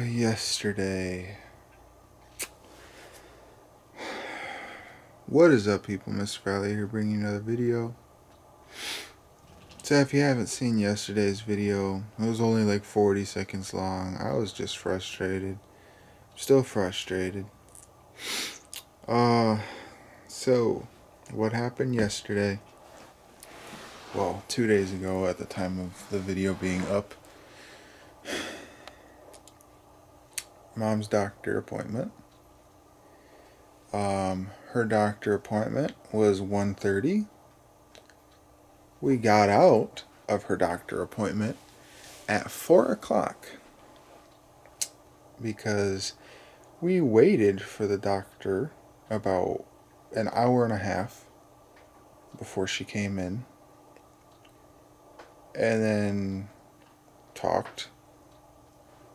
Yesterday. What is up, people? MrFalliorsLife here, bringing you another video. So, if you haven't seen yesterday's video, it was only like 40 seconds long. I was just frustrated. Still frustrated. Uh, so, what happened yesterday? Well, 2 days ago at the time of the video being up. Mom's doctor appointment. Her doctor appointment was 1:30. We got out of her doctor appointment at 4 o'clock because we waited for the doctor about an hour and a half before she came in, and then talked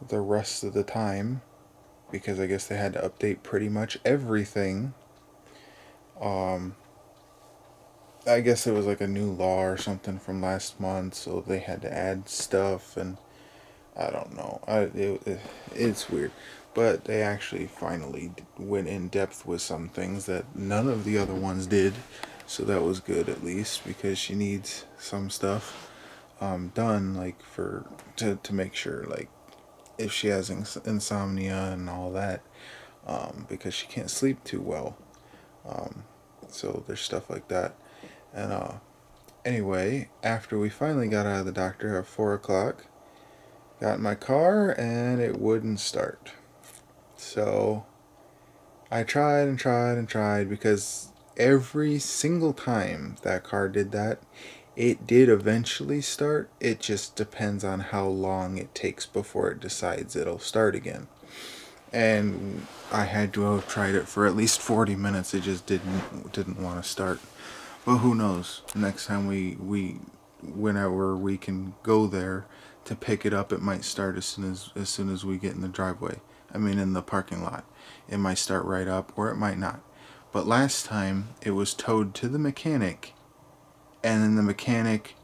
the rest of the time because I guess they had to update pretty much everything. I guess it was like a new law or something from last month, so they had to add stuff, and I don't know. It's weird. But they actually finally went in depth with some things that none of the other ones did. So that was good, at least, because she needs some stuff done, like to make sure, like, if she has insomnia and all that, because she can't sleep too well. So there's stuff like that. And anyway, after we finally got out of the doctor at 4 o'clock, got in my car and it wouldn't start. So I tried and tried and tried, because every single time that car did that, it did eventually start. It just depends on how long it takes before it decides it'll start again. And I had to have tried it for at least 40 minutes. It just didn't want to start. But who knows? Next time whenever we can go there to pick it up, it might start as soon as we get in the driveway. I mean, in the parking lot. It might start right up, or it might not. But last time it was towed to the mechanic, and then the mechanic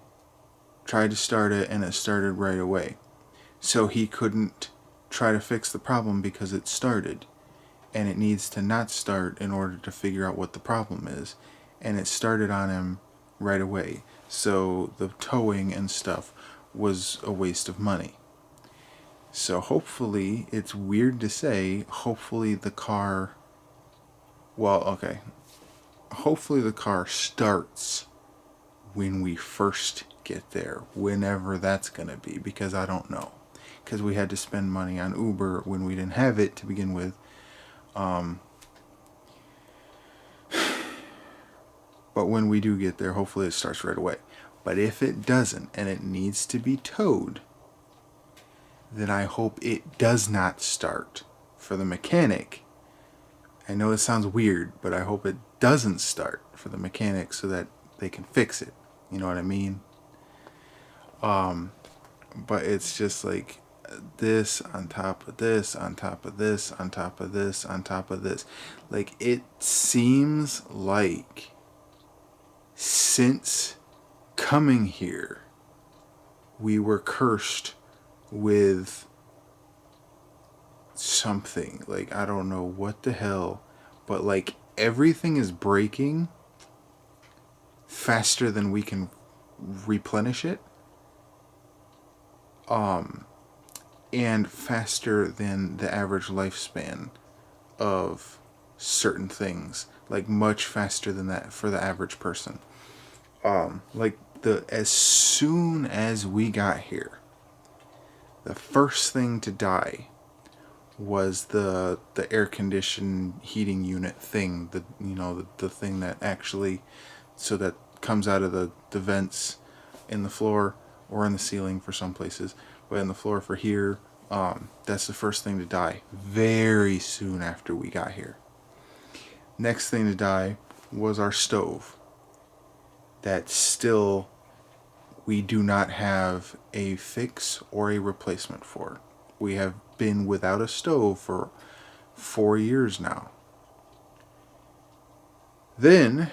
tried to start it, and it started right away. So he couldn't try to fix the problem because it started, and it needs to not start in order to figure out what the problem is. And it started on him right away. So the towing and stuff was a waste of money. So hopefully, it's weird to say, hopefully the car, well, okay, hopefully the car starts when we first get there, whenever that's going to be, because I don't know. Because we had to spend money on Uber when we didn't have it to begin with. But when we do get there, hopefully it starts right away. But if it doesn't, and it needs to be towed, then I hope it does not start for the mechanic. I know it sounds weird, but I hope it doesn't start for the mechanic so that they can fix it. You know what I mean? But it's just like this on top of this, on top of this, on top of this, on top of this. Like, it seems like since coming here, we were cursed with something. Like, I don't know what the hell, but like everything is breaking faster than we can replenish it. And faster than the average lifespan of certain things. Like, much faster than that for the average person. Like, as soon as we got here, the first thing to die was the air conditioned heating unit thing. The thing that actually, so that comes out of the vents in the floor or in the ceiling for some places, but in the floor for here. That's the first thing to die very soon after we got here. Next thing to die was our stove. That still, we do not have a fix or a replacement for. We have been without a stove for 4 years now. Then,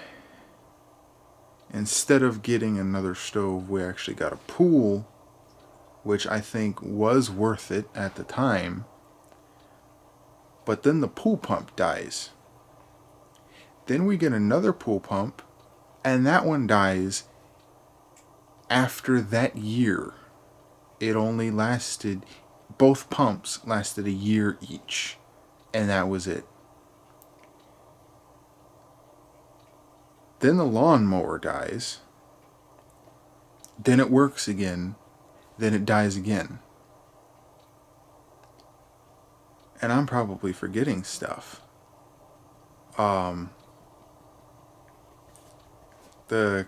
instead of getting another stove, we actually got a pool which I think was worth it at the time. But then the pool pump dies. Then we get another pool pump, and that one dies after that year. It only lasted, both pumps lasted a year each, and that was it. Then the lawnmower dies. Then it works again. Then it dies again. And I'm probably forgetting stuff. The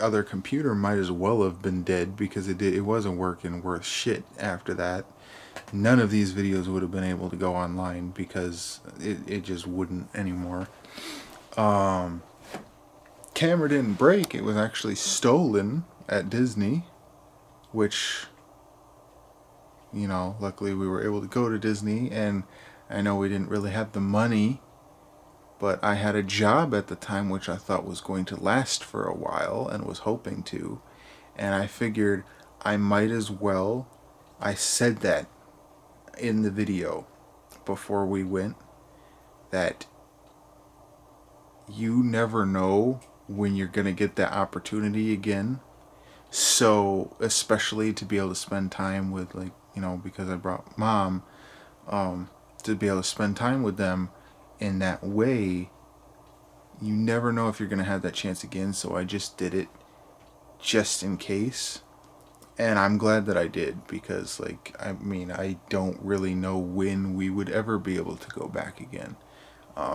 other computer might as well have been dead because it wasn't working worth shit after that. None of these videos would have been able to go online because it just wouldn't anymore. Camera didn't break. It was actually stolen at Disney, which, luckily we were able to go to Disney, and I know we didn't really have the money, but I had a job at the time which I thought was going to last for a while and was hoping to, and I figured I might as well. I said that in the video before we went, that you never know when you're going to get that opportunity again. So, especially to be able to spend time with, because I brought mom, to be able to spend time with them in that way, you never know if you're going to have that chance again. So I just did it just in case. And I'm glad that I did, because, I don't really know when we would ever be able to go back again.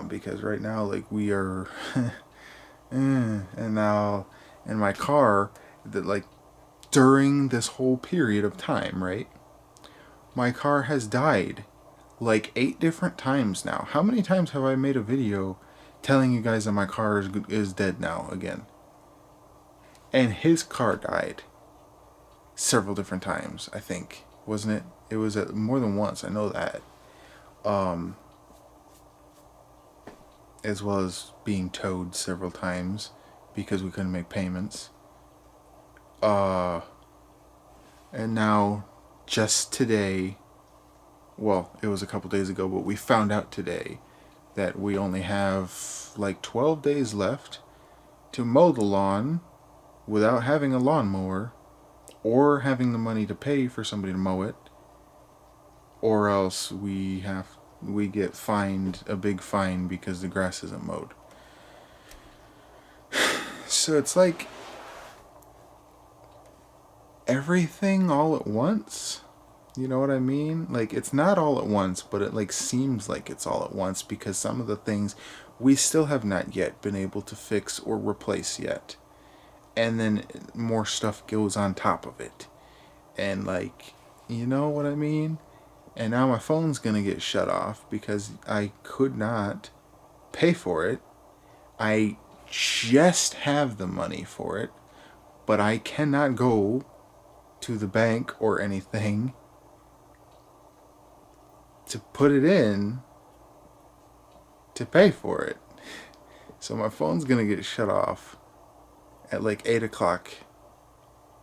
Because right now, we are, and now in my car, that during this whole period of time, right, my car has died 8 different times now. How many times have I made a video telling you guys that my car is dead now again? And his car died several different times, I think. Wasn't it? It was more than once, I know that. As well as being towed several times because we couldn't make payments. And now, just today, well, it was a couple days ago, but we found out today that we only have 12 days left to mow the lawn without having a lawnmower or having the money to pay for somebody to mow it, or else we get fined a big fine because the grass isn't mowed. So it's everything all at once. You know what I mean? It's not all at once, but it seems like it's all at once, because some of the things we still have not yet been able to fix or replace yet. And then more stuff goes on top of it. And you know what I mean? And now my phone's going to get shut off because I could not pay for it. I just have the money for it, but I cannot go to the bank or anything to put it in to pay for it. So my phone's going to get shut off at 8 o'clock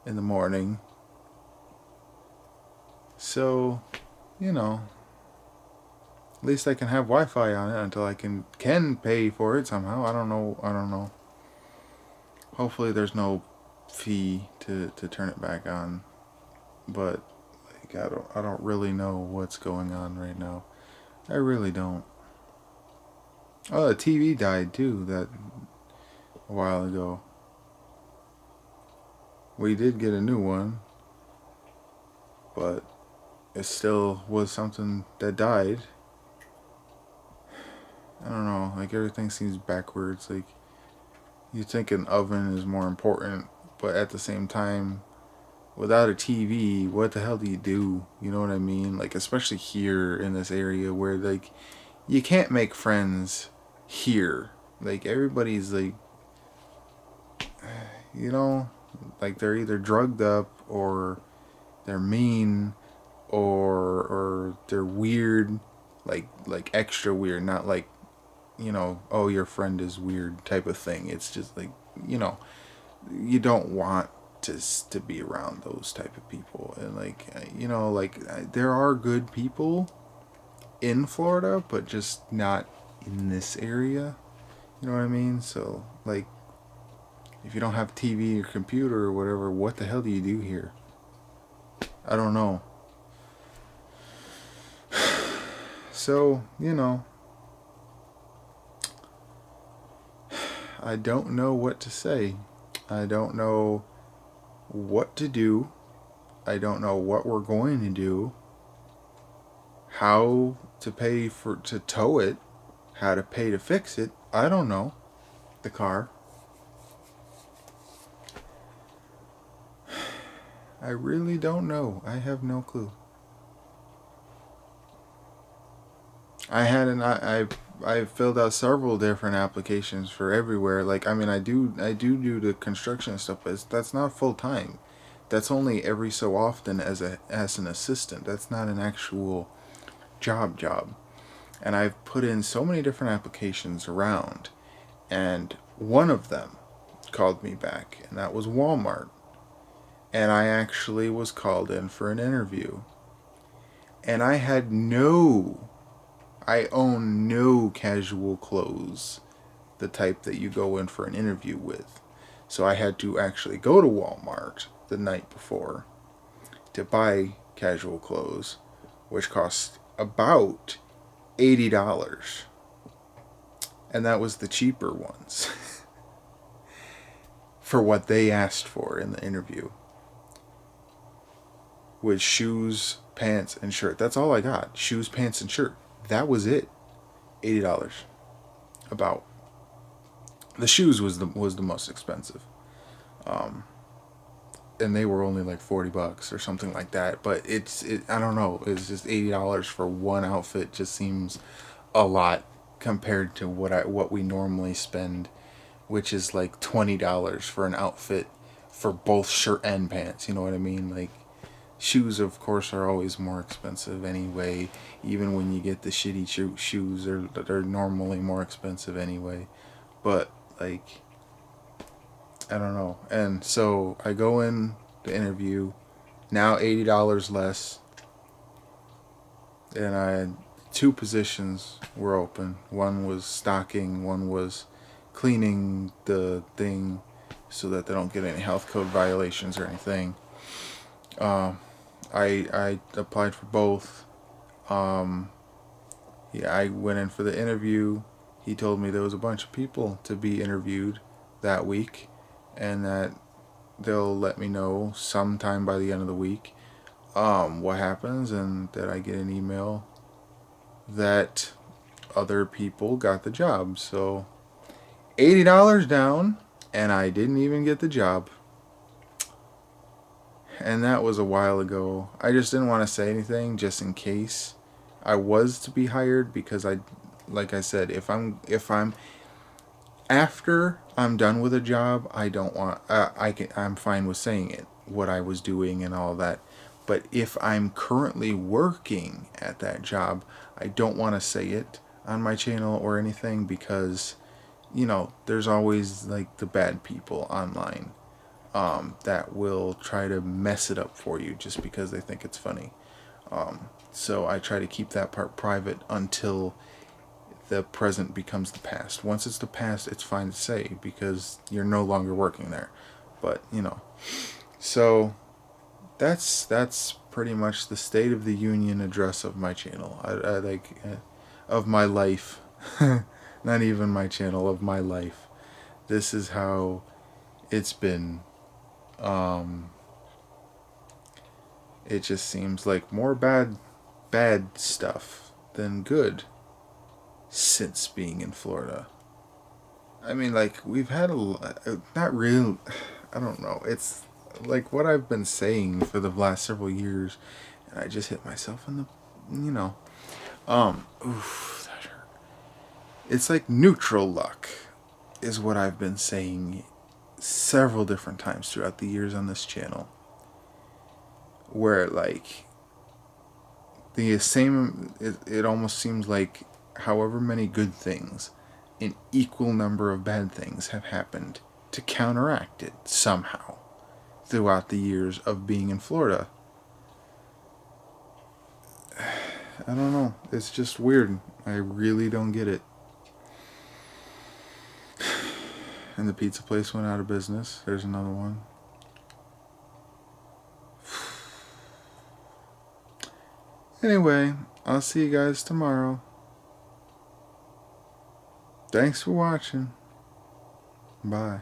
in the morning. So, at least I can have Wi-Fi on it until I can pay for it somehow. I don't know. Hopefully there's no fee to turn it back on. But I don't really know what's going on right now. I really don't. Oh, the TV died too that a while ago. We did get a new one, but it still was something that died. I don't know, everything seems backwards. You think an oven is more important, but at the same time, without a TV, what the hell do you do? You know what I mean? Especially here in this area where you can't make friends here. Everybody's they're either drugged up or they're mean or they're weird, extra weird, not oh, your friend is weird type of thing. It's just you don't want to be around those type of people. And like, there are good people in Florida, but just not in this area. You know what I mean? So like, if you don't have TV or computer or whatever, what the hell do you do here? I don't know. So, I don't know what to say. I don't know what to do. I don't know what we're going to do. How to pay to tow it. How to pay to fix it. I don't know. The car. I really don't know. I have no clue. I filled out several different applications for everywhere. Like, I mean, I do the construction stuff, but that's not full time. That's only every so often as an assistant. That's not an actual job. And I've put in so many different applications around, and one of them called me back, and that was Walmart. And I actually was called in for an interview. And I own no casual clothes, the type that you go in for an interview with. So I had to actually go to Walmart the night before to buy casual clothes, which cost about $80. And that was the cheaper ones for what they asked for in the interview. With shoes, pants, and shirt. That's all I got. Shoes, pants, and shirt. That was it. $80. About. The shoes was the most expensive. Um, and they were only like $40 or something like that. But I don't know. It's just $80 for one outfit just seems a lot compared to what we normally spend, which is like $20 for an outfit for both shirt and pants. You know what I mean? Like, shoes, of course, are always more expensive anyway. Even when you get the shitty shoes, they're normally more expensive anyway. But like, I don't know. And so I go in the interview. Now $80 less, and I had two positions were open. One was stocking. One was cleaning the thing so that they don't get any health code violations or anything. Um, I applied for both. Um, yeah, I went in for the interview. He told me there was a bunch of people to be interviewed that week, and that they'll let me know sometime by the end of the week what happens, and that I get an email that other people got the job. So $80 down, and I didn't even get the job. And that was a while ago. I just didn't want to say anything just in case I was to be hired, because like I said, if I'm after I'm done with a job, I don't want I'm fine with saying it, what I was doing and all that. But if I'm currently working at that job, I don't want to say it on my channel or anything, because there's always like the bad people online that will try to mess it up for you just because they think it's funny. So I try to keep that part private until the present becomes the past. Once it's the past, it's fine to say because you're no longer working there. But so that's pretty much the State of the Union address of my channel. I like of my life, not even my channel, of my life. This is how it's been. It just seems like more bad stuff than good since being in Florida. I mean, like, we've had not real, I don't know. It's like what I've been saying for the last several years, and I just hit myself in the, that hurt. It's like neutral luck is what I've been saying several different times throughout the years on this channel, where like the same, it almost seems like however many good things, an equal number of bad things have happened to counteract it somehow throughout the years of being in Florida. I don't know. It's just weird. I really don't get it. And the pizza place went out of business. There's another one. Anyway, I'll see you guys tomorrow. Thanks for watching. Bye.